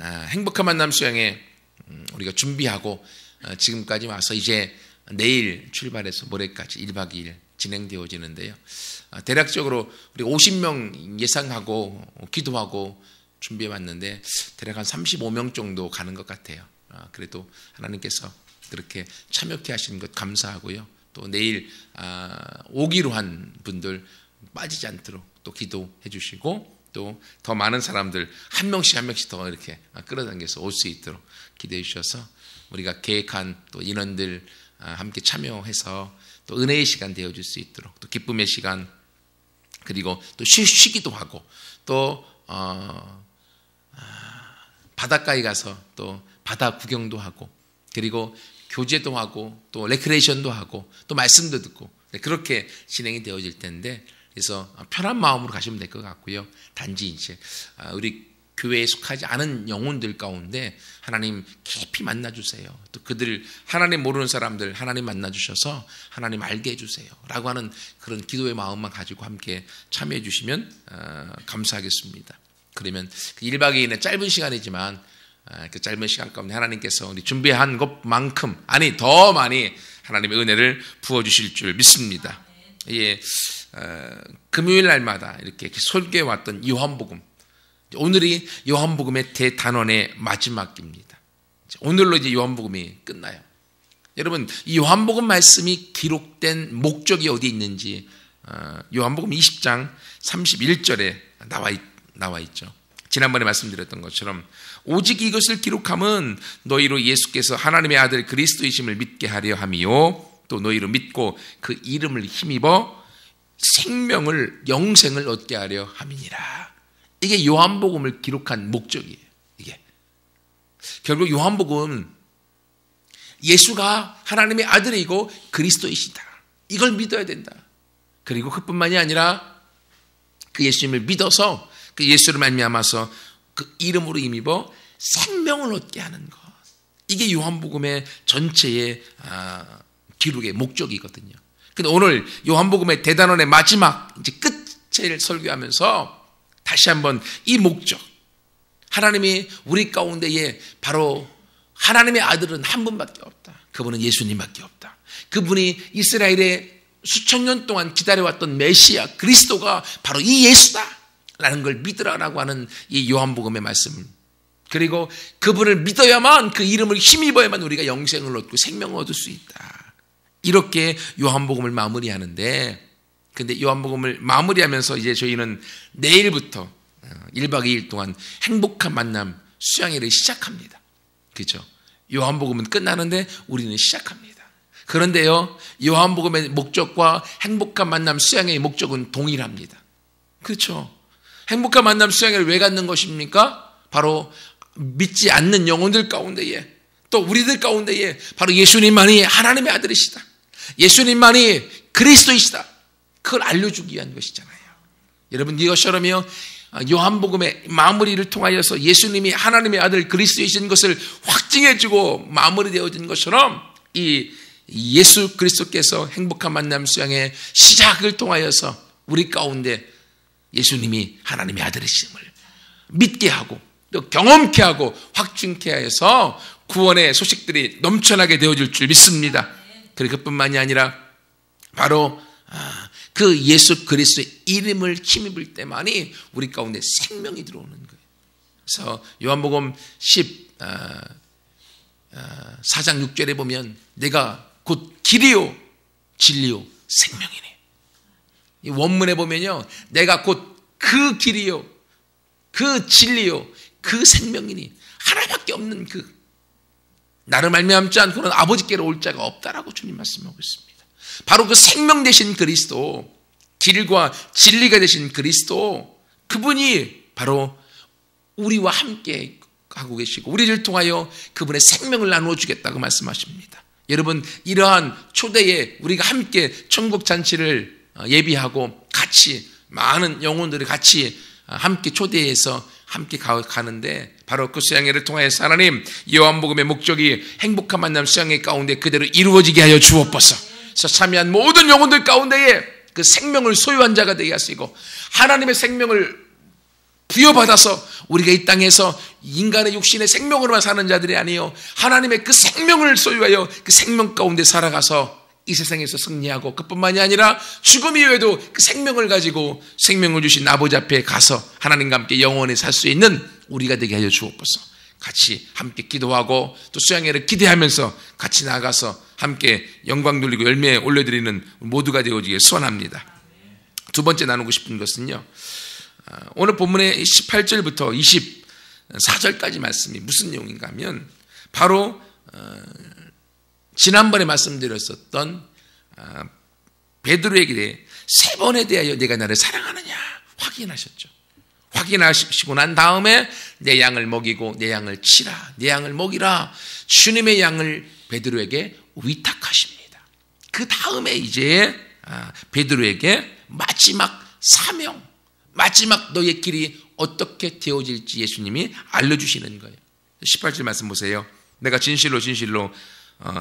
행복한 만남 수양회 우리가 준비하고 지금까지 와서 이제 내일 출발해서 모레까지 1박 2일 진행되어지는데요. 대략적으로 우리 50명 예상하고 기도하고 준비해 왔는데 대략 한 35명 정도 가는 것 같아요. 그래도 하나님께서 그렇게 참여케 하시는 것 감사하고요. 또 내일 오기로 한 분들 빠지지 않도록 또 기도해 주시고 또 더 많은 사람들 한 명씩 더 이렇게 끌어당겨서 올 수 있도록 기도해 주셔서 우리가 계획한 또 인원들 함께 참여해서 또 은혜의 시간 되어줄 수 있도록 또 기쁨의 시간 그리고 또 쉬기도 하고 또 바닷가에 가서 또 바다 구경도 하고 그리고 교제도 하고 또 레크레이션도 하고 또 말씀도 듣고 그렇게 진행이 되어질 텐데 그래서 편한 마음으로 가시면 될 것 같고요. 단지 이제 우리 교회에 속하지 않은 영혼들 가운데 하나님 깊이 만나주세요. 또 그들 하나님 모르는 사람들 하나님 만나주셔서 하나님 알게 해주세요 라고 하는 그런 기도의 마음만 가지고 함께 참여해 주시면 감사하겠습니다. 그러면 1박 2일의 짧은 시간이지만 그 짧은 시간 가운데 하나님께서 우리 준비한 것만큼 아니 더 많이 하나님의 은혜를 부어주실 줄 믿습니다. 예, 금요일 날마다 이렇게 설교해 왔던 요한복음 오늘이 요한복음의 대단원의 마지막입니다. 오늘로 이제 요한복음이 끝나요. 여러분 이 요한복음 말씀이 기록된 목적이 어디 있는지 요한복음 20장 31절에 나와 있죠. 지난번에 말씀드렸던 것처럼 오직 이것을 기록함은 너희로 예수께서 하나님의 아들 그리스도이심을 믿게 하려 함이요 또 너희로 믿고 그 이름을 힘입어 영생을 얻게 하려 함이니라. 이게 요한복음을 기록한 목적이에요. 이게 결국 요한복음은 예수가 하나님의 아들이고 그리스도이시다. 이걸 믿어야 된다. 그리고 그뿐만이 아니라 그 예수님을 믿어서 그 예수를 말미암아서 그 이름으로 힘입어 생명을 얻게 하는 것. 이게 요한복음의 전체의 기록의 목적이거든요. 근데 오늘 요한복음의 대단원의 마지막 이제 끝을 설교하면서 다시 한번 이 목적 하나님이 우리 가운데에 바로 하나님의 아들은 한 분밖에 없다. 그분은 예수님밖에 없다. 그분이 이스라엘의 수천 년 동안 기다려왔던 메시아 그리스도가 바로 이 예수다 라는 걸 믿으라라고 하는 이 요한복음의 말씀 그리고 그분을 믿어야만 그 이름을 힘입어야만 우리가 영생을 얻고 생명을 얻을 수 있다. 이렇게 요한복음을 마무리하는데 근데 요한복음을 마무리하면서 이제 저희는 내일부터 1박 2일 동안 행복한 만남 수양회를 시작합니다. 그렇죠? 요한복음은 끝나는데 우리는 시작합니다. 그런데요 요한복음의 목적과 행복한 만남 수양회의 목적은 동일합니다. 그렇죠? 행복한 만남 수양회를 왜 갖는 것입니까? 바로 믿지 않는 영혼들 가운데에 또 우리들 가운데에 바로 예수님만이 하나님의 아들이시다. 예수님만이 그리스도이시다. 그걸 알려주기 위한 것이잖아요. 여러분 이것처럼요 요한복음의 마무리를 통하여서 예수님이 하나님의 아들 그리스도이신 것을 확증해주고 마무리되어진 것처럼 이 예수 그리스도께서 행복한 만남 수양의 시작을 통하여서 우리 가운데 예수님이 하나님의 아들이심을 믿게 하고 또 경험케 하고 확증케 하여서 구원의 소식들이 넘쳐나게 되어질 줄 믿습니다. 그리고 그뿐만이 아니라 바로 그 예수 그리스도의 이름을 힘입을 때만이 우리 가운데 생명이 들어오는 거예요. 그래서 요한복음 4장 6절에 보면 내가 곧 길이요 진리요 생명이니 이 원문에 보면요 내가 곧 그 길이요 그 진리요 그 생명이니 하나밖에 없는 그 나를 말미암지 않고는 아버지께로 올 자가 없다라고 주님 말씀하고 있습니다. 바로 그 생명 되신 그리스도 길과 진리가 되신 그리스도 그분이 바로 우리와 함께 하고 계시고 우리를 통하여 그분의 생명을 나누어 주겠다고 말씀하십니다. 여러분 이러한 초대에 우리가 함께 천국 잔치를 예비하고 같이 많은 영혼들이 같이 함께 초대해서 함께 가는데 바로 그 수양회를 통하여서 하나님 요한복음의 목적이 행복한 만남 수양회 가운데 그대로 이루어지게 하여 주옵소서. 그래서 참여한 모든 영혼들 가운데에 그 생명을 소유한 자가 되게 하시고 하나님의 생명을 부여받아서 우리가 이 땅에서 인간의 육신의 생명으로만 사는 자들이 아니요 하나님의 그 생명을 소유하여 그 생명 가운데 살아가서 이 세상에서 승리하고 그뿐만이 아니라 죽음 이후에도 그 생명을 가지고 생명을 주신 아버지 앞에 가서 하나님과 함께 영원히 살 수 있는 우리가 되게 하여 주옵소서. 같이 함께 기도하고 또 수양회를 기대하면서 같이 나가서 함께 영광 돌리고 열매 올려드리는 모두가 되어지길 소원합니다. 두 번째 나누고 싶은 것은요, 오늘 본문의 18절부터 24절까지 말씀이 무슨 내용인가 하면 바로 지난번에 말씀드렸었던 베드로에게 대해 세 번에 대하여 내가 나를 사랑하느냐 확인하셨죠. 확인하시고 난 다음에 내 양을 먹이고 내 양을 치라, 내 양을 먹이라, 주님의 양을 베드로에게 위탁하십니다. 그 다음에 이제 베드로에게 마지막 사명, 마지막 너의 길이 어떻게 되어질지 예수님이 알려주시는 거예요. 18절 말씀 보세요. 내가 진실로 진실로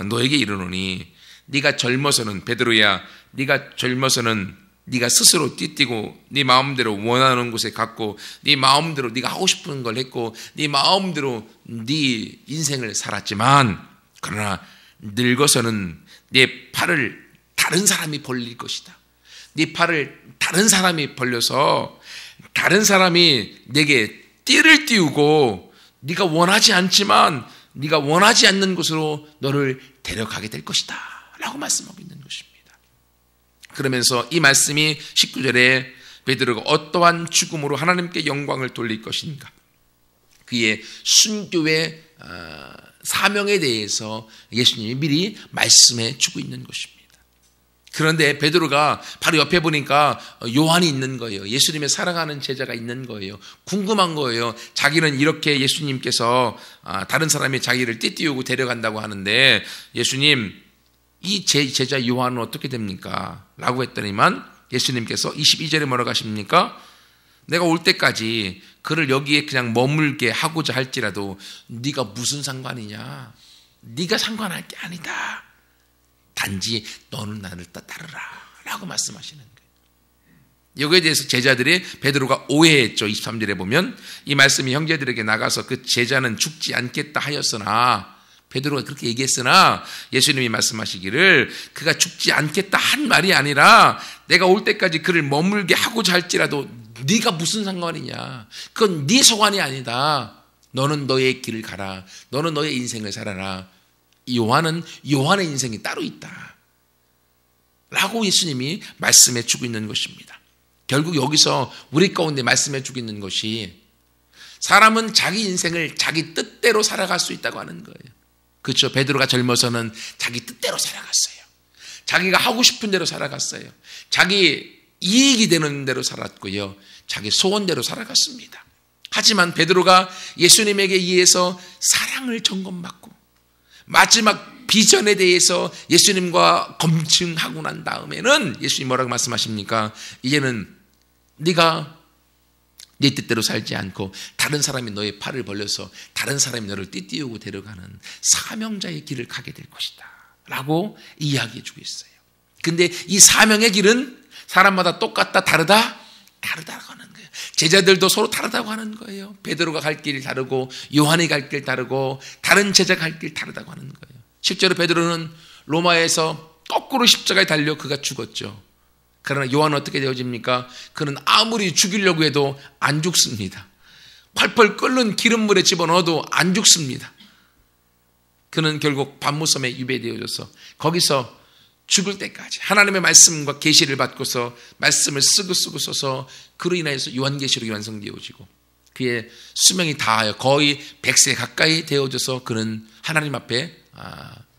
너에게 이르노니 네가 젊어서는, 베드로야, 네가 젊어서는 네가 스스로 띠뛰고 네 마음대로 원하는 곳에 갔고 네 마음대로 네가 하고 싶은 걸 했고 네 마음대로 네 인생을 살았지만 그러나 늙어서는 네 팔을 다른 사람이 벌릴 것이다. 네 팔을 다른 사람이 벌려서 다른 사람이 내게 띠를 띄우고 네가 원하지 않지만 네가 원하지 않는 곳으로 너를 데려가게 될 것이다 라고 말씀하고 있는 것입니다. 그러면서 이 말씀이 19절에 베드로가 어떠한 죽음으로 하나님께 영광을 돌릴 것인가, 그의 순교의 사명에 대해서 예수님이 미리 말씀해 주고 있는 것입니다. 그런데 베드로가 바로 옆에 보니까 요한이 있는 거예요. 예수님의 사랑하는 제자가 있는 거예요. 궁금한 거예요. 자기는 이렇게 예수님께서 다른 사람이 자기를 띠띠우고 데려간다고 하는데 예수님, 이 제자 요한은 어떻게 됩니까? 라고 했더니만 예수님께서 22절에 뭐라고 하십니까? 내가 올 때까지 그를 여기에 그냥 머물게 하고자 할지라도 네가 무슨 상관이냐? 네가 상관할 게 아니다. 단지 너는 나를 따르라 라고 말씀하시는 거예요. 여기에 대해서 제자들이 베드로가 오해했죠. 23절에 보면 이 말씀이 형제들에게 나가서 그 제자는 죽지 않겠다 하였으나, 베드로가 그렇게 얘기했으나 예수님이 말씀하시기를 그가 죽지 않겠다 한 말이 아니라 내가 올 때까지 그를 머물게 하고자 할지라도 네가 무슨 상관이냐, 그건 네 소관이 아니다. 너는 너의 길을 가라. 너는 너의 인생을 살아라. 요한은 요한의 인생이 따로 있다 라고 예수님이 말씀해 주고 있는 것입니다. 결국 여기서 우리 가운데 말씀해 주고 있는 것이 사람은 자기 인생을 자기 뜻대로 살아갈 수 있다고 하는 거예요. 그렇죠. 베드로가 젊어서는 자기 뜻대로 살아갔어요. 자기가 하고 싶은 대로 살아갔어요. 자기 이익이 되는 대로 살았고요. 자기 소원대로 살아갔습니다. 하지만 베드로가 예수님에게 의해서 사랑을 점검받고 마지막 비전에 대해서 예수님과 검증하고 난 다음에는 예수님 뭐라고 말씀하십니까? 이제는 네가 네 뜻대로 살지 않고 다른 사람이 너의 팔을 벌려서 다른 사람이 너를 띠띠우고 데려가는 사명자의 길을 가게 될 것이다 라고 이야기해 주고 있어요. 근데 이 사명의 길은 사람마다 똑같다 다르다? 다르다고 하는 거예요. 제자들도 서로 다르다고 하는 거예요. 베드로가 갈 길 다르고 요한이 갈 길 다르고 다른 제자가 갈 길 다르다고 하는 거예요. 실제로 베드로는 로마에서 거꾸로 십자가에 달려 그가 죽었죠. 그러나 요한은 어떻게 되어집니까? 그는 아무리 죽이려고 해도 안 죽습니다. 펄펄 끓는 기름물에 집어넣어도 안 죽습니다. 그는 결국 반모섬에 유배되어져서 거기서 죽을 때까지 하나님의 말씀과 계시를 받고서 말씀을 쓰고 써서 그로 인하여서 요한계시록이 완성되어지고 그의 수명이 다하여 거의 100세 가까이 되어져서 그는 하나님 앞에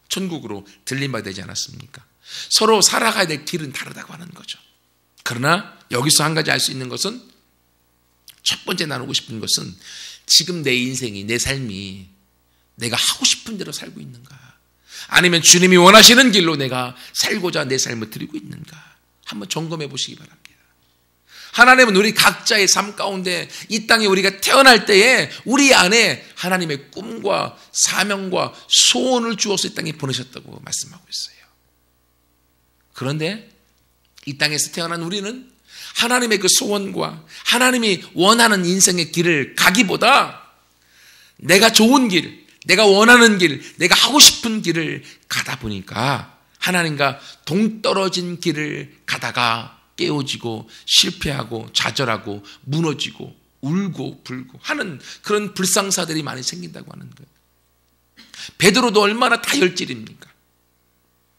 천국으로 들림받아야 되지 않았습니까? 서로 살아가야 될 길은 다르다고 하는 거죠. 그러나 여기서 한 가지 알 수 있는 것은, 첫 번째 나누고 싶은 것은 지금 내 인생이, 내 삶이 내가 하고 싶은 대로 살고 있는가, 아니면 주님이 원하시는 길로 내가 살고자 내 삶을 드리고 있는가 한번 점검해 보시기 바랍니다. 하나님은 우리 각자의 삶 가운데 이 땅에 우리가 태어날 때에 우리 안에 하나님의 꿈과 사명과 소원을 주어서 이 땅에 보내셨다고 말씀하고 있어요. 그런데 이 땅에서 태어난 우리는 하나님의 그 소원과 하나님이 원하는 인생의 길을 가기보다 내가 좋은 길, 내가 원하는 길, 내가 하고 싶은 길을 가다 보니까 하나님과 동떨어진 길을 가다가 깨어지고 실패하고 좌절하고 무너지고 울고 불고 하는 그런 불상사들이 많이 생긴다고 하는 거예요. 베드로도 얼마나 다혈질입니까?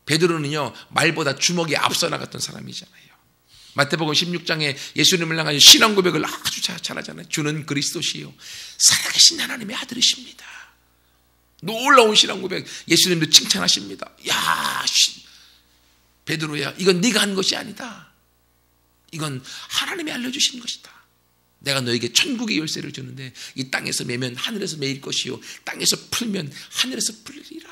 베드로는요, 말보다 주먹이 앞서 나갔던 사람이잖아요. 마태복음 16장에 예수님을 향하여 신앙 고백을 아주 잘하잖아요. 주는 그리스도시요 살아계신 하나님의 아들이십니다. 놀라운 신앙 고백, 예수님도 칭찬하십니다. 야, 베드로야, 이건 네가 한 것이 아니다. 이건 하나님이 알려주신 것이다. 내가 너에게 천국의 열쇠를 주는데 이 땅에서 매면 하늘에서 매일 것이요 땅에서 풀면 하늘에서 풀리리라.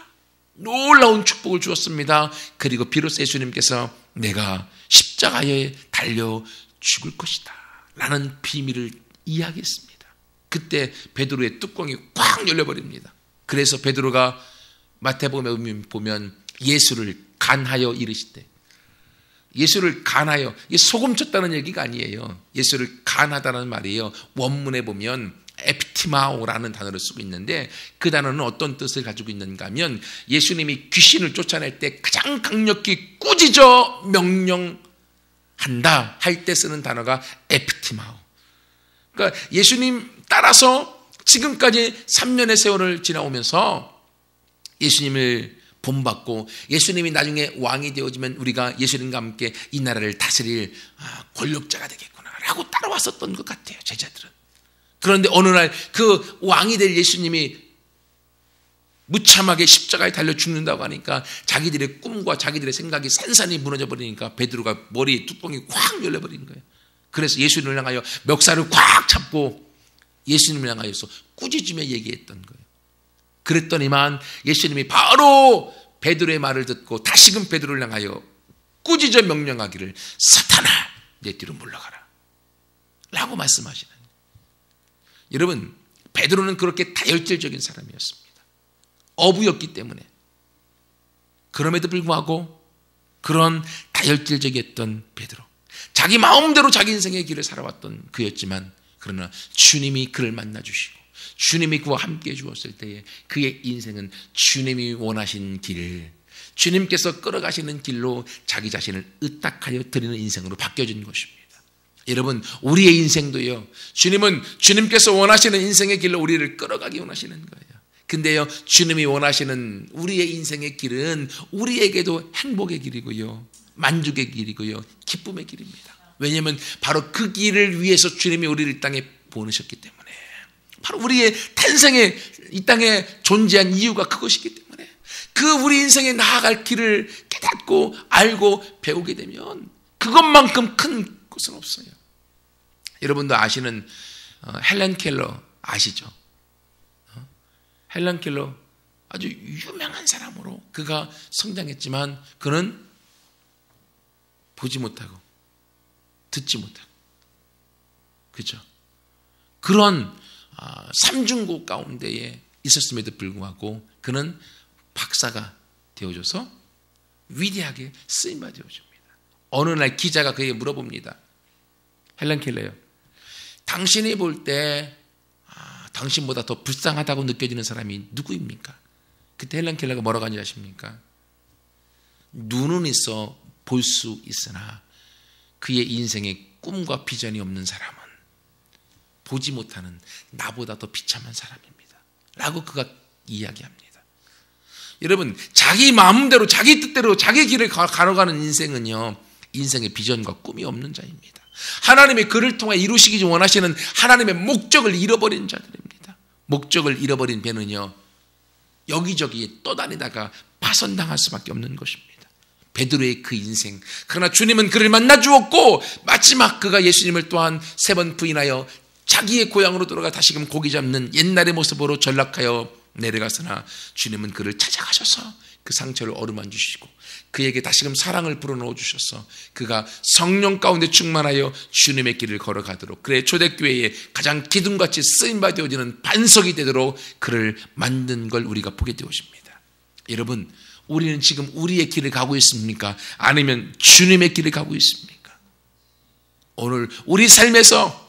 놀라운 축복을 주었습니다. 그리고 비로소 예수님께서 내가 십자가에 달려 죽을 것이다 라는 비밀을 이야기했습니다. 그때 베드로의 뚜껑이 꽉 열려버립니다. 그래서 베드로가 마태복음에 보면 예수를 간하여 이르시되, 예수를 간하여, 이게 소금 쳤다는 얘기가 아니에요. 예수를 간하다는 말이에요. 원문에 보면 에피티마오라는 단어를 쓰고 있는데 그 단어는 어떤 뜻을 가지고 있는가 하면 예수님이 귀신을 쫓아낼 때 가장 강력히 꾸짖어 명령한다 할 때 쓰는 단어가 에피티마오. 그러니까 예수님 따라서 지금까지 3년의 세월을 지나오면서 예수님을 본받고 예수님이 나중에 왕이 되어지면 우리가 예수님과 함께 이 나라를 다스릴 권력자가 되겠구나라고 따라왔었던 것 같아요, 제자들은. 그런데 어느 날 그 왕이 될 예수님이 무참하게 십자가에 달려 죽는다고 하니까 자기들의 꿈과 자기들의 생각이 산산이 무너져 버리니까 베드로가 머리에 뚜껑이 꽉 열려버린 거예요. 그래서 예수님을 향하여 멱살을 꽉 잡고 예수님을 향하여서 꾸짖으며 얘기했던 거예요. 그랬더니만 예수님이 바로 베드로의 말을 듣고 다시금 베드로를 향하여 꾸짖어 명령하기를 사탄아 내 뒤로 물러가라 라고 말씀하시는 거예요. 여러분, 베드로는 그렇게 다혈질적인 사람이었습니다. 어부였기 때문에. 그럼에도 불구하고 그런 다혈질적이었던 베드로, 자기 마음대로 자기 인생의 길을 살아왔던 그였지만 그러나 주님이 그를 만나주시고 주님이 그와 함께 주었을 때에 그의 인생은 주님이 원하신 길, 주님께서 끌어가시는 길로 자기 자신을 의탁하여 드리는 인생으로 바뀌어진 것입니다. 여러분, 우리의 인생도요, 주님은 주님께서 원하시는 인생의 길로 우리를 끌어가기 원하시는 거예요. 근데요, 주님이 원하시는 우리의 인생의 길은 우리에게도 행복의 길이고요, 만족의 길이고요, 기쁨의 길입니다. 왜냐하면 바로 그 길을 위해서 주님이 우리를 이 땅에 보내셨기 때문에, 바로 우리의 탄생에 이 땅에 존재한 이유가 그것이기 때문에 그 우리 인생에 나아갈 길을 깨닫고 알고 배우게 되면 그것만큼 큰 것은 없어요. 여러분도 아시는 헬렌 켈러 아시죠? 헬렌 켈러 아주 유명한 사람으로 그가 성장했지만 그는 보지 못하고 듣지 못하고, 그죠? 그런 삼중고 가운데에 있었음에도 불구하고 그는 박사가 되어줘서 위대하게 쓰임받아 줍니다. 어느 날 기자가 그에게 물어봅니다. 헬렌 켈러요, 당신이 볼 때 당신보다 더 불쌍하다고 느껴지는 사람이 누구입니까? 그때 헬렌 켈러가 뭐라고 하는지 아십니까? 눈은 있어 볼 수 있으나 그의 인생에 꿈과 비전이 없는 사람은 보지 못하는 나보다 더 비참한 사람입니다 라고 그가 이야기합니다. 여러분, 자기 마음대로 자기 뜻대로 자기 길을 가로가는 인생은요, 인생의 비전과 꿈이 없는 자입니다. 하나님의 그를 통해 이루시기 원하시는 하나님의 목적을 잃어버린 자들입니다. 목적을 잃어버린 배는요, 여기저기 떠다니다가 파손당할 수밖에 없는 것입니다. 베드로의 그 인생, 그러나 주님은 그를 만나 주었고 마지막 그가 예수님을 또한 3번 부인하여 자기의 고향으로 돌아가 다시금 고기 잡는 옛날의 모습으로 전락하여 내려갔으나 주님은 그를 찾아가셔서 그 상처를 어루만 주시고 그에게 다시금 사랑을 불어넣어 주셔서 그가 성령 가운데 충만하여 주님의 길을 걸어가도록, 그의 초대교회에 가장 기둥같이 쓰임받아 되어지는 반석이 되도록 그를 만든 걸 우리가 보게 되어집니다. 여러분, 우리는 지금 우리의 길을 가고 있습니까? 아니면 주님의 길을 가고 있습니까? 오늘 우리 삶에서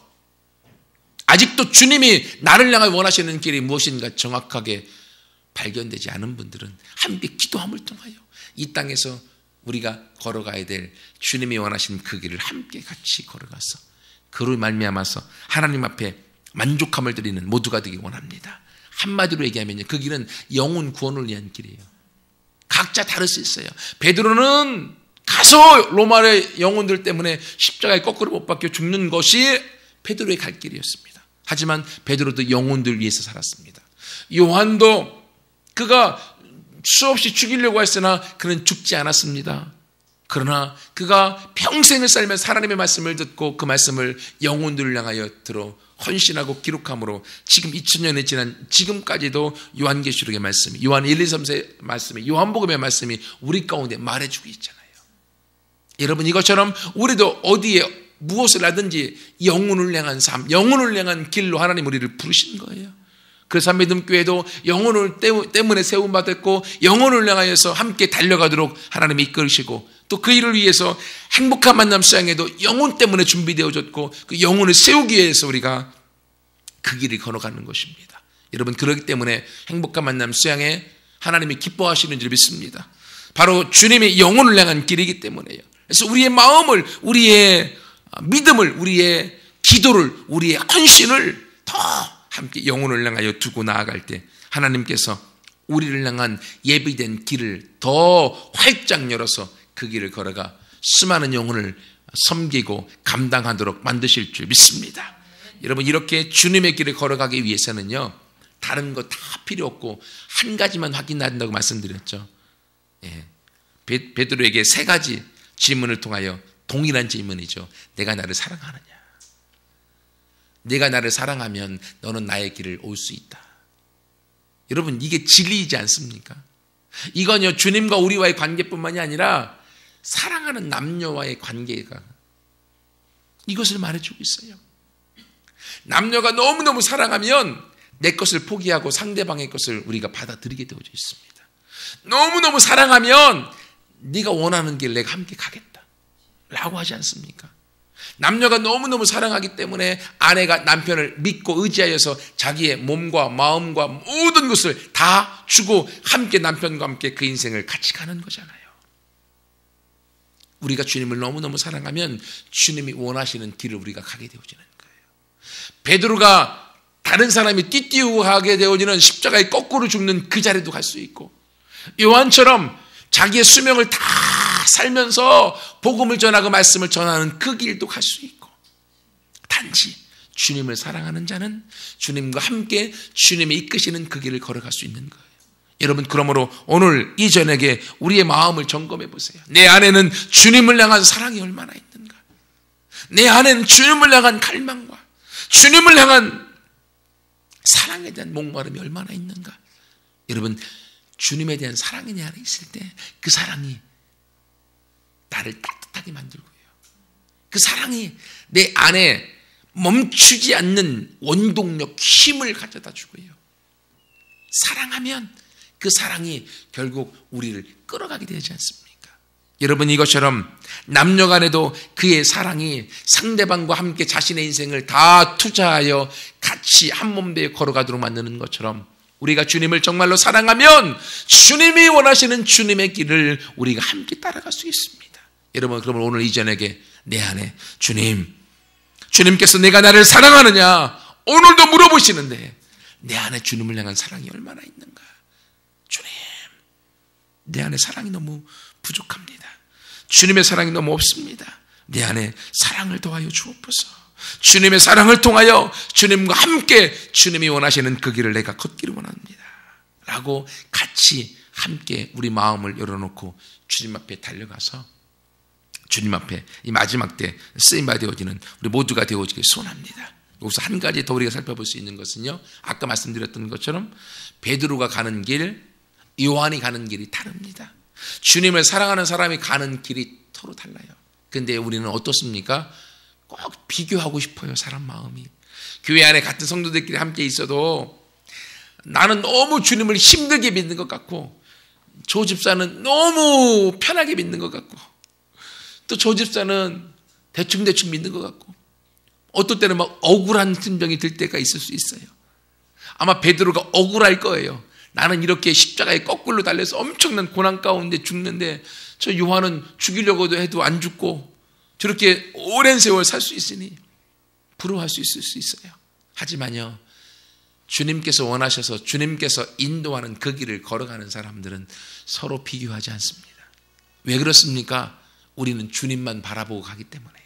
아직도 주님이 나를 향해 원하시는 길이 무엇인가 정확하게 발견되지 않은 분들은 함께 기도함을 통하여 이 땅에서 우리가 걸어가야 될 주님이 원하시는 그 길을 함께 같이 걸어가서 그로 말미암아서 하나님 앞에 만족함을 드리는 모두가 되기 원합니다. 한마디로 얘기하면요, 그 길은 영혼 구원을 위한 길이에요. 각자 다를 수 있어요. 베드로는 가서 로마의 영혼들 때문에 십자가에 거꾸로 못 박혀 죽는 것이 베드로의 갈 길이었습니다. 하지만 베드로도 영혼들 위해서 살았습니다. 요한도 그가 수없이 죽이려고 했으나 그는 죽지 않았습니다. 그러나 그가 평생을 살면서 하나님의 말씀을 듣고 그 말씀을 영혼들을 향하여 들어 헌신하고 기록함으로 지금 2000년이 지난 지금까지도 요한계시록의 말씀이, 요한 1, 2, 3세 말씀이, 요한복음의 말씀이 우리 가운데 말해주고 있잖아요. 여러분, 이것처럼 우리도 어디에 무엇을 하든지 영혼을 향한 삶, 영혼을 향한 길로 하나님 우리를 부르신 거예요. 그래서 믿음교회도 영혼을 때문에 세움받았고 영혼을 향하여서 함께 달려가도록 하나님이 이끌으시고 또 그 일을 위해서 행복한 만남 수양에도 영혼 때문에 준비되어졌고 그 영혼을 세우기 위해서 우리가 그 길을 걸어가는 것입니다. 여러분, 그렇기 때문에 행복한 만남 수양에 하나님이 기뻐하시는 줄 믿습니다. 바로 주님의 영혼을 향한 길이기 때문에요. 그래서 우리의 마음을, 우리의 믿음을, 우리의 기도를, 우리의 헌신을 더 함께 영혼을 향하여 두고 나아갈 때 하나님께서 우리를 향한 예비된 길을 더 활짝 열어서 그 길을 걸어가 수많은 영혼을 섬기고 감당하도록 만드실 줄 믿습니다. 여러분, 이렇게 주님의 길을 걸어가기 위해서는요, 다른 거 다 필요 없고 한 가지만 확인해야 된다고 말씀드렸죠. 베드로에게 세 가지 질문을 통하여 동일한 질문이죠. 내가 나를 사랑하느냐? 내가 나를 사랑하면 너는 나의 길을 올 수 있다. 여러분, 이게 진리이지 않습니까? 이건요, 주님과 우리와의 관계뿐만이 아니라 사랑하는 남녀와의 관계가 이것을 말해주고 있어요. 남녀가 너무너무 사랑하면 내 것을 포기하고 상대방의 것을 우리가 받아들이게 되어져 있습니다. 너무너무 사랑하면 네가 원하는 길 내가 함께 가겠다 라고 하지 않습니까? 남녀가 너무너무 사랑하기 때문에 아내가 남편을 믿고 의지하여서 자기의 몸과 마음과 모든 것을 다 주고 함께 남편과 함께 그 인생을 같이 가는 거잖아요. 우리가 주님을 너무너무 사랑하면 주님이 원하시는 길을 우리가 가게 되어지는 거예요. 베드로가 다른 사람이 띠띠우고 가게 되어지는 십자가에 거꾸로 죽는 그 자리도 갈 수 있고, 요한처럼 자기의 수명을 다 살면서 복음을 전하고 말씀을 전하는 그 길도 갈 수 있고, 단지 주님을 사랑하는 자는 주님과 함께 주님이 이끄시는 그 길을 걸어갈 수 있는 거예요. 여러분, 그러므로 오늘 이 저녁에 우리의 마음을 점검해 보세요. 내 안에는 주님을 향한 사랑이 얼마나 있는가? 내 안에는 주님을 향한 갈망과 주님을 향한 사랑에 대한 목마름이 얼마나 있는가? 여러분, 주님에 대한 사랑이 내 안에 있을 때 그 사랑이 나를 따뜻하게 만들고요, 그 사랑이 내 안에 멈추지 않는 원동력, 힘을 가져다 주고요, 사랑하면 그 사랑이 결국 우리를 끌어가게 되지 않습니까? 여러분, 이것처럼 남녀 간에도 그의 사랑이 상대방과 함께 자신의 인생을 다 투자하여 같이 한 몸 되어 걸어가도록 만드는 것처럼 우리가 주님을 정말로 사랑하면 주님이 원하시는 주님의 길을 우리가 함께 따라갈 수 있습니다. 여러분, 그러면 오늘 이 저녁에 내 안에 주님께서 내가 나를 사랑하느냐 오늘도 물어보시는데 내 안에 주님을 향한 사랑이 얼마나 있는가? 주님, 내 안에 사랑이 너무 부족합니다. 주님의 사랑이 너무 없습니다. 내 안에 사랑을 더하여 주옵소서. 주님의 사랑을 통하여 주님과 함께 주님이 원하시는 그 길을 내가 걷기를 원합니다 라고 같이 함께 우리 마음을 열어놓고 주님 앞에 달려가서 주님 앞에 이 마지막 때 쓰임받아 되어지는 우리 모두가 되어지길 소원합니다. 여기서 한 가지 더 우리가 살펴볼 수 있는 것은요, 아까 말씀드렸던 것처럼 베드로가 가는 길, 요한이 가는 길이 다릅니다. 주님을 사랑하는 사람이 가는 길이 서로 달라요. 근데 우리는 어떻습니까? 꼭 비교하고 싶어요, 사람 마음이. 교회 안에 같은 성도들끼리 함께 있어도 나는 너무 주님을 힘들게 믿는 것 같고, 저 집사는 너무 편하게 믿는 것 같고, 또 저 집사는 대충 믿는 것 같고, 어떨 때는 막 억울한 심정이 들 때가 있을 수 있어요. 아마 베드로가 억울할 거예요. 나는 이렇게 십자가에 거꾸로 달려서 엄청난 고난 가운데 죽는데 저 요한은 죽이려고도 해도 안 죽고 저렇게 오랜 세월 살 수 있으니 부러워할 수 있을 수 있어요. 하지만요, 주님께서 원하셔서 주님께서 인도하는 그 길을 걸어가는 사람들은 서로 비교하지 않습니다. 왜 그렇습니까? 우리는 주님만 바라보고 가기 때문에요.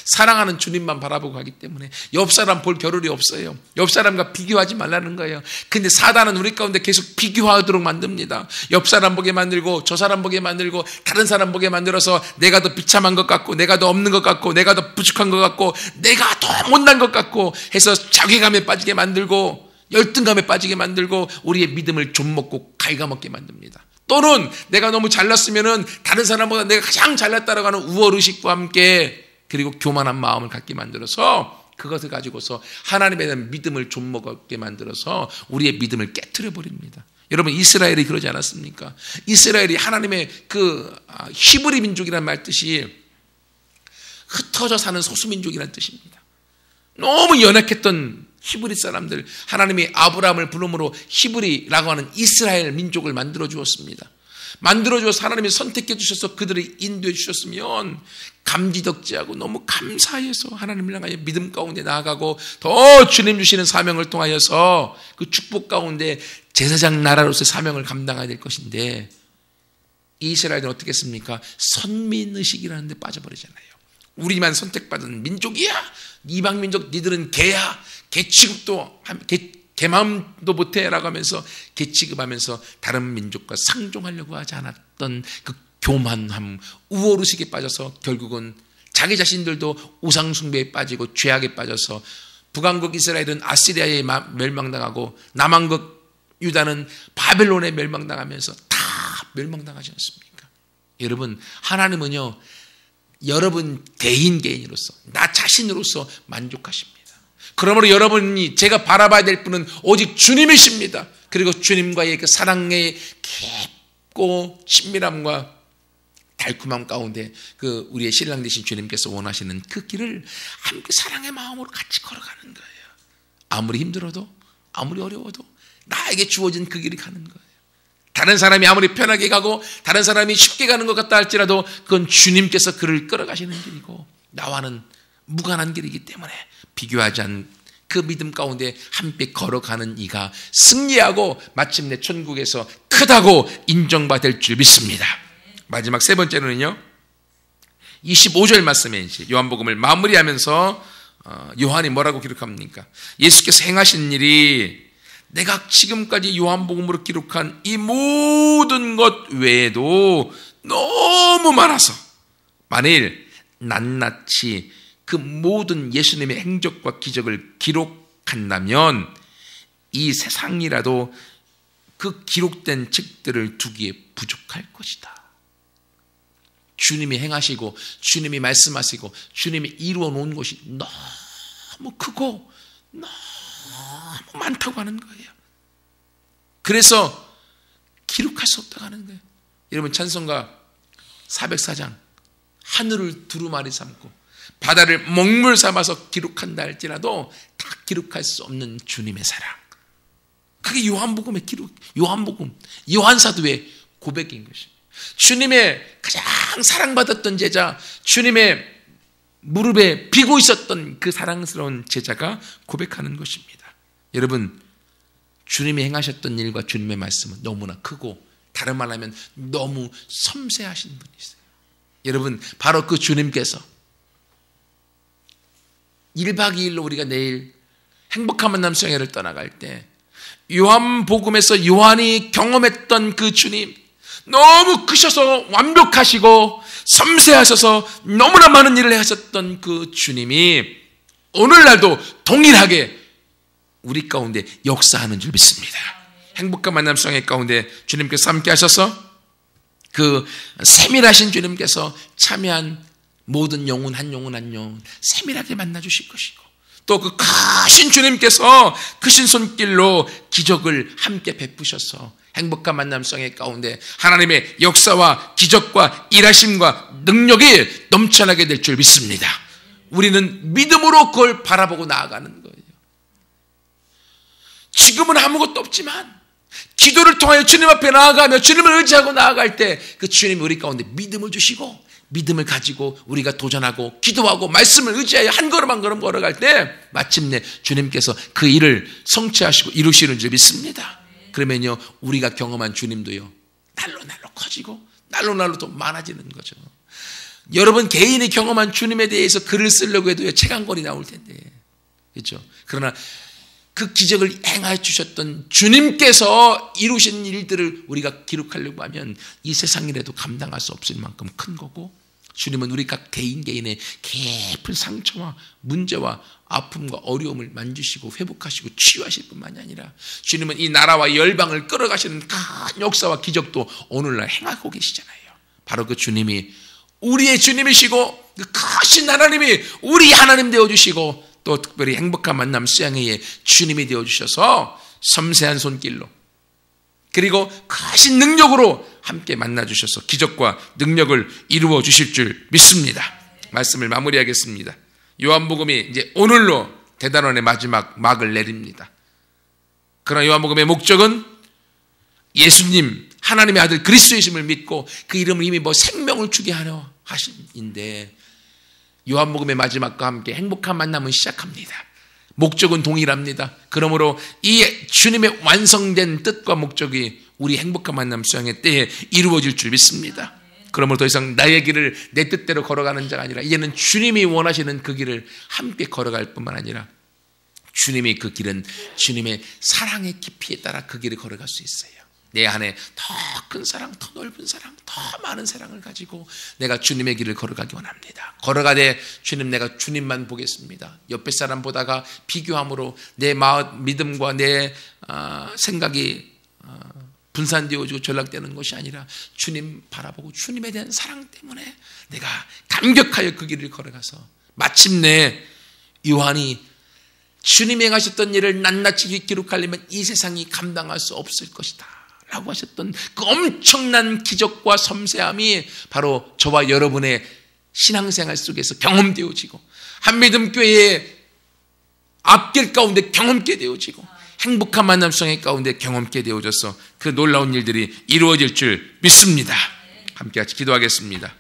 사랑하는 주님만 바라보고 가기 때문에 옆 사람 볼 겨를이 없어요. 옆 사람과 비교하지 말라는 거예요. 근데 사단은 우리 가운데 계속 비교하도록 만듭니다. 옆 사람 보게 만들고 저 사람 보게 만들고 다른 사람 보게 만들어서 내가 더 비참한 것 같고 내가 더 없는 것 같고 내가 더 부족한 것 같고 내가 더 못난 것 같고 해서 자괴감에 빠지게 만들고 열등감에 빠지게 만들고 우리의 믿음을 좀먹고 갉아먹게 만듭니다. 또는 내가 너무 잘났으면은 다른 사람보다 내가 가장 잘났다라고 하는 우월의식과 함께 그리고 교만한 마음을 갖게 만들어서 그것을 가지고서 하나님에 대한 믿음을 좀먹게 만들어서 우리의 믿음을 깨트려 버립니다. 여러분, 이스라엘이 그러지 않았습니까? 이스라엘이 하나님의 그 히브리 민족이라는 말 뜻이 흩어져 사는 소수민족이라는 뜻입니다. 너무 연약했던 히브리 사람들, 하나님이 아브라함을 부름으로 히브리라고 하는 이스라엘 민족을 만들어 주었습니다. 만들어 주어서 하나님이 선택해 주셔서 그들을 인도해 주셨으면 감지덕지하고 너무 감사해서 하나님을 향하여 믿음 가운데 나아가고 더 주님 주시는 사명을 통하여서 그 축복 가운데 제사장 나라로서의 사명을 감당해야 될 것인데, 이스라엘은 어떻게 했습니까? 선민의식이라는 데 빠져버리잖아요. 우리만 선택받은 민족이야, 이방 민족 니들은 개야, 개 취급도 개 마음도 못해 라고 하면서 개 취급하면서 다른 민족과 상종하려고 하지 않았던 그 교만함, 우월의식에 빠져서 결국은 자기 자신들도 우상숭배에 빠지고 죄악에 빠져서 북왕국 이스라엘은 아시리아에 멸망당하고 남왕국 유다는 바벨론에 멸망당하면서 다 멸망당하지 않습니까? 여러분, 하나님은요, 여러분 개인으로서 나 자신으로서 만족하십니다. 그러므로 여러분이 제가 바라봐야 될 분은 오직 주님이십니다. 그리고 주님과의 그 사랑의 깊고 친밀함과 달콤함 가운데 그 우리의 신랑 되신 주님께서 원하시는 그 길을 함께 사랑의 마음으로 같이 걸어가는 거예요. 아무리 힘들어도 아무리 어려워도 나에게 주어진 그 길을 가는 거예요. 다른 사람이 아무리 편하게 가고 다른 사람이 쉽게 가는 것 같다 할지라도 그건 주님께서 그를 끌어가시는 길이고 나와는 무관한 길이기 때문에 비교하지 않은 그 믿음 가운데 함께 걸어가는 이가 승리하고 마침내 천국에서 크다고 인정받을 줄 믿습니다. 마지막 세 번째로는요, 25절 말씀에 이제 요한복음을 마무리하면서 요한이 뭐라고 기록합니까? 예수께서 행하신 일이 내가 지금까지 요한복음으로 기록한 이 모든 것 외에도 너무 많아서 만일 낱낱이 그 모든 예수님의 행적과 기적을 기록한다면 이 세상이라도 그 기록된 책들을 두기에 부족할 것이다. 주님이 행하시고 주님이 말씀하시고 주님이 이루어 놓은 것이 너무 크고 너무 많다고 하는 거예요. 그래서 기록할 수 없다고 하는 거예요. 여러분, 찬송가 404장 하늘을 두루마리 삼고 바다를 먹물 삼아서 기록한다 할지라도 다 기록할 수 없는 주님의 사랑, 그게 요한복음의 기록, 요한사도의 고백인 것입니다. 주님의 가장 사랑받았던 제자, 주님의 무릎에 비고 있었던 그 사랑스러운 제자가 고백하는 것입니다. 여러분, 주님이 행하셨던 일과 주님의 말씀은 너무나 크고 다른 말로 하면 너무 섬세하신 분이세요. 여러분, 바로 그 주님께서 1박 2일로 우리가 내일 행복한 만남 수양회를 떠나갈 때 요한복음에서 요한이 경험했던 그 주님, 너무 크셔서 완벽하시고 섬세하셔서 너무나 많은 일을 하셨던 그 주님이 오늘날도 동일하게 우리 가운데 역사하는 줄 믿습니다. 행복한 만남 수양회 가운데 주님께서 함께 하셔서 그 세밀하신 주님께서 참여한 모든 영혼 한 영혼 세밀하게 만나주실 것이고, 또 그 크신 주님께서 크신 손길로 기적을 함께 베푸셔서 행복한 만남 수양회 가운데 하나님의 역사와 기적과 일하심과 능력이 넘쳐나게 될 줄 믿습니다. 우리는 믿음으로 그걸 바라보고 나아가는 거예요. 지금은 아무것도 없지만 기도를 통하여 주님 앞에 나아가며 주님을 의지하고 나아갈 때 그 주님이 우리 가운데 믿음을 주시고 믿음을 가지고 우리가 도전하고 기도하고 말씀을 의지하여 한 걸음 한 걸음 걸어갈 때 마침내 주님께서 그 일을 성취하시고 이루시는 줄 믿습니다. 그러면요 우리가 경험한 주님도요 날로 커지고 날로 더 많아지는 거죠. 여러분 개인이 경험한 주님에 대해서 글을 쓰려고 해도요 책 한 권이 나올 텐데, 그렇죠? 그러나 그 기적을 행하여 주셨던 주님께서 이루신 일들을 우리가 기록하려고 하면 이 세상이라도 감당할 수 없을 만큼 큰 거고, 주님은 우리 각 개인의 깊은 상처와 문제와 아픔과 어려움을 만지시고 회복하시고 치유하실 뿐만이 아니라 주님은 이 나라와 열방을 끌어가시는 큰 역사와 기적도 오늘날 행하고 계시잖아요. 바로 그 주님이 우리의 주님이시고 그 크신 하나님이 우리 하나님 되어주시고 또 특별히 행복한 만남 수양회의 주님이 되어주셔서 섬세한 손길로 그리고 크신 능력으로 함께 만나주셔서 기적과 능력을 이루어 주실 줄 믿습니다. 말씀을 마무리하겠습니다. 요한복음이 이제 오늘로 대단원의 마지막 막을 내립니다. 그러나 요한복음의 목적은 예수님 하나님의 아들 그리스도이심을 믿고 그 이름을 이미 생명을 주게 하려 하신인데 요한복음의 마지막과 함께 행복한 만남은 시작합니다. 목적은 동일합니다. 그러므로 이 주님의 완성된 뜻과 목적이 우리 행복한 만남 수양의 때에 이루어질 줄 믿습니다. 그러므로 더 이상 나의 길을 내 뜻대로 걸어가는 자가 아니라 이제는 주님이 원하시는 그 길을 함께 걸어갈 뿐만 아니라 주님의 그 길은 주님의 사랑의 깊이에 따라 그 길을 걸어갈 수 있어요. 내 안에 더 큰 사랑, 더 넓은 사랑, 더 많은 사랑을 가지고 내가 주님의 길을 걸어가기 원합니다. 걸어가되 주님 내가 주님만 보겠습니다. 옆에 사람 보다가 비교함으로 내 마음, 믿음과 내 생각이 분산되어지고 전락되는 것이 아니라 주님 바라보고 주님에 대한 사랑 때문에 내가 감격하여 그 길을 걸어가서 마침내 요한이 주님이 행하셨던 일을 낱낱이 기록하려면 이 세상이 감당할 수 없을 것이다 라고 하셨던 그 엄청난 기적과 섬세함이 바로 저와 여러분의 신앙생활 속에서 경험되어지고 한미듬교회의 앞길 가운데 경험게 되어지고 행복한 만남 성의 가운데 경험게 되어져서 그 놀라운 일들이 이루어질 줄 믿습니다. 함께 같이 기도하겠습니다.